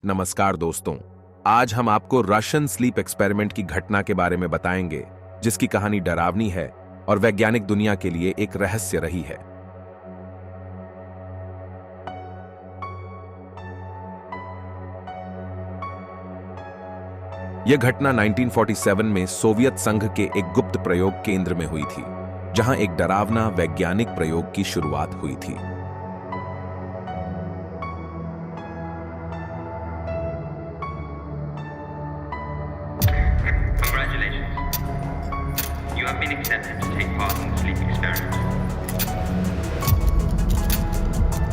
नमस्कार दोस्तों, आज हम आपको रशियन स्लीप एक्सपेरिमेंट की घटना के बारे में बताएंगे, जिसकी कहानी डरावनी है और वैज्ञानिक दुनिया के लिए एक रहस्य रही है। यह घटना 1947 में सोवियत संघ के एक गुप्त प्रयोग केंद्र में हुई थी, जहां एक डरावना वैज्ञानिक प्रयोग की शुरुआत हुई थी। You have been accepted to take part in the sleep experiment.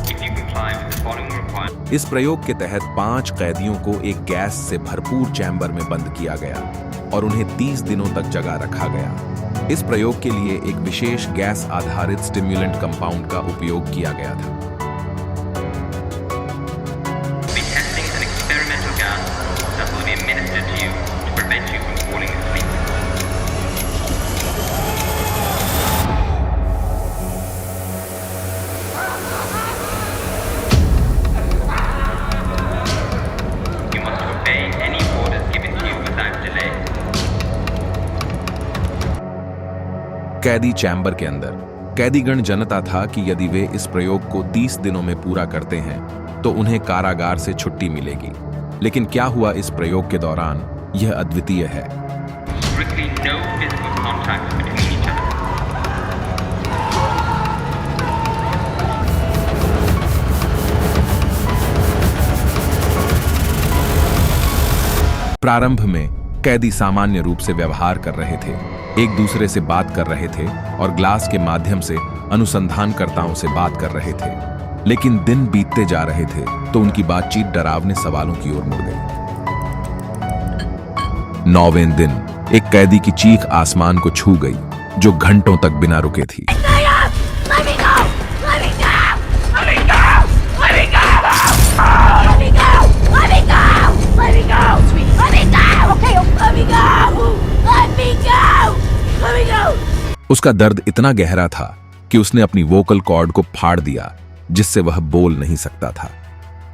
If you comply with the following requirements. इस प्रयोग के तहत 5 कैदियों को एक गैस से भरपूर चैम्बर में बंद किया गया और उन्हें 30 दिनों तक जगा रखा गया। इस प्रयोग के लिए एक विशेष गैस आधारित स्टिम्युलेंट कंपाउंड का उपयोग किया गया था। Be testing an experimental gas that will be administered to you to prevent you from falling asleep. You must obey any orders given to you without delay. कैदी चैम्बर के अंदर कैदीगण जानता था कि यदि वे इस प्रयोग को 30 दिनों में पूरा करते हैं तो उन्हें कारागार से छुट्टी मिलेगी। लेकिन क्या हुआ इस प्रयोग के दौरान, यह अद्वितीय है। Strictly no physical contact between each other. प्रारंभ में कैदी सामान्य रूप से व्यवहार कर रहे थे, एक दूसरे से बात कर रहे थे और ग्लास के माध्यम से अनुसंधानकर्ताओं से बात कर रहे थे। लेकिन दिन बीतते जा रहे थे तो उनकी बातचीत डरावने सवालों की ओर मुड़ गई। 9वें दिन एक कैदी की चीख आसमान को छू गई, जो घंटों तक बिना रुके थी। उसका दर्द इतना गहरा था कि उसने अपनी वोकल कॉर्ड को फाड़ दिया, जिससे वह बोल नहीं सकता था।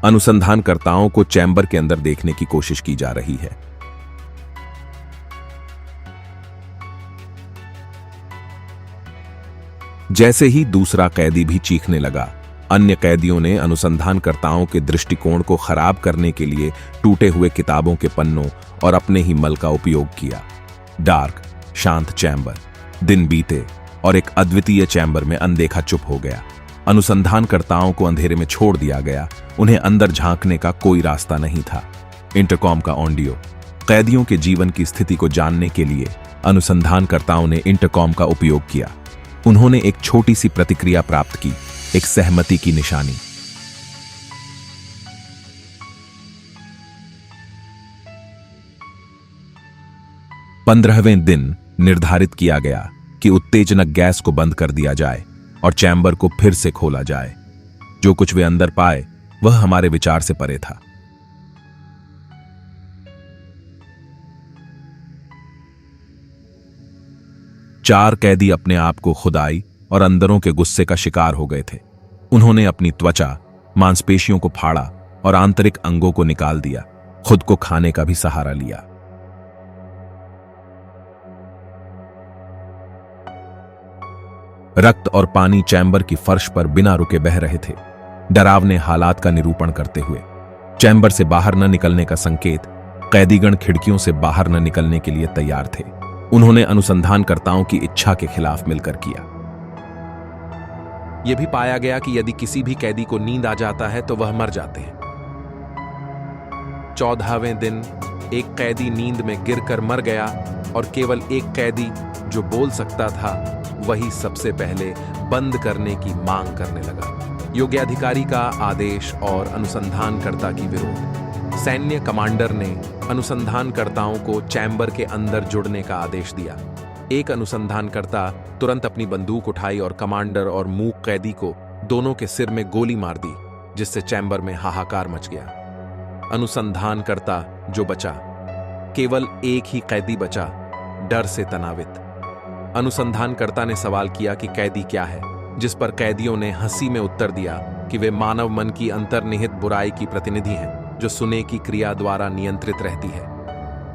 अनुसंधानकर्ताओं को चैम्बर के अंदर देखने की कोशिश की जा रही है। जैसे ही दूसरा कैदी भी चीखने लगा, अन्य कैदियों ने अनुसंधानकर्ताओं के दृष्टिकोण को खराब करने के लिए टूटे हुए किताबों के पन्नों और अपने ही मल का उपयोग किया। डार्क, शांत चैम्बर। दिन बीते और एक अद्वितीय चैम्बर में अनदेखा चुप हो गया। अनुसंधानकर्ताओं को अंधेरे में छोड़ दिया गया, उन्हें अंदर झांकने का कोई रास्ता नहीं था। इंटरकॉम का ऑडियो। कैदियों के जीवन की स्थिति को जानने के लिए अनुसंधानकर्ताओं ने इंटरकॉम का उपयोग किया। उन्होंने एक छोटी सी प्रतिक्रिया प्राप्त की, एक सहमति की निशानी। पंद्रहवें दिन निर्धारित किया गया कि उत्तेजनक गैस को बंद कर दिया जाए और चैम्बर को फिर से खोला जाए। जो कुछ वे अंदर पाए वह हमारे विचार से परे था। चार कैदी अपने आप को खुदाई और अंदरों के गुस्से का शिकार हो गए थे। उन्होंने अपनी त्वचा, मांसपेशियों को फाड़ा और आंतरिक अंगों को निकाल दिया, खुद को खाने का भी सहारा लिया। रक्त और पानी चैम्बर की फर्श पर बिना रुके बह रहे थे, डरावने हालात का निरूपण करते हुए। चैम्बर से बाहर न निकलने का संकेत, कैदीगण खिड़कियों से बाहर न निकलने के लिए तैयार थे। उन्होंने अनुसंधानकर्ताओं की इच्छा के खिलाफ मिलकर किया। यह भी पाया गया कि यदि किसी भी कैदी को नींद आ जाता है तो वह मर जाते हैं। 14वें दिन एक कैदी नींद में गिरकर मर गया और केवल एक कैदी जो बोल सकता था वही सबसे पहले बंद करने की मांग करने लगा। योग्य अधिकारी का आदेश और अनुसंधानकर्ता की विरोध। सैन्य कमांडर ने अनुसंधानकर्ताओं को चैम्बर के अंदर जुड़ने का आदेश दिया। एक अनुसंधानकर्ता तुरंत अपनी बंदूक उठाई और कमांडर और मूक कैदी को दोनों के सिर में गोली मार दी, जिससे चैम्बर में हाहाकार मच गया। अनुसंधानकर्ता जो बचा, केवल एक ही कैदी बचा, डर से तनावित। अनुसंधानकर्ता ने सवाल किया कि कैदी क्या है, जिस पर कैदियों ने हंसी में उत्तर दिया कि वे मानव मन की अंतर्निहित बुराई की प्रतिनिधि हैं। जो सुने की क्रिया द्वारा नियंत्रित रहती है।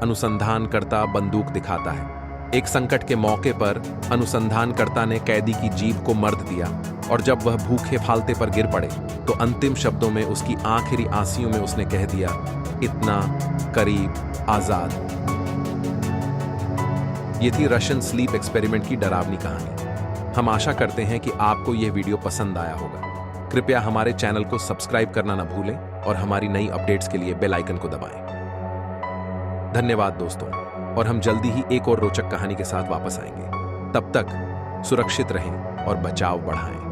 अनुसंधानकर्ता बंदूक दिखाता है। एक संकट के मौके पर अनुसंधानकर्ता ने कैदी की जीभ को मर्द दिया और जब वह भूखे फालते पर गिर पड़े तो अंतिम शब्दों में उसकी आखिरी आंसियों में उसने कह दिया, इतना करीब आजाद। ये थी रशियन स्लीप एक्सपेरिमेंट की डरावनी कहानी। हम आशा करते हैं कि आपको यह वीडियो पसंद आया होगा। कृपया हमारे चैनल को सब्सक्राइब करना न भूलें और हमारी नई अपडेट्स के लिए बेल आइकन को दबाएं। धन्यवाद दोस्तों, और हम जल्दी ही एक और रोचक कहानी के साथ वापस आएंगे। तब तक सुरक्षित रहें और बचाव बढ़ाएं।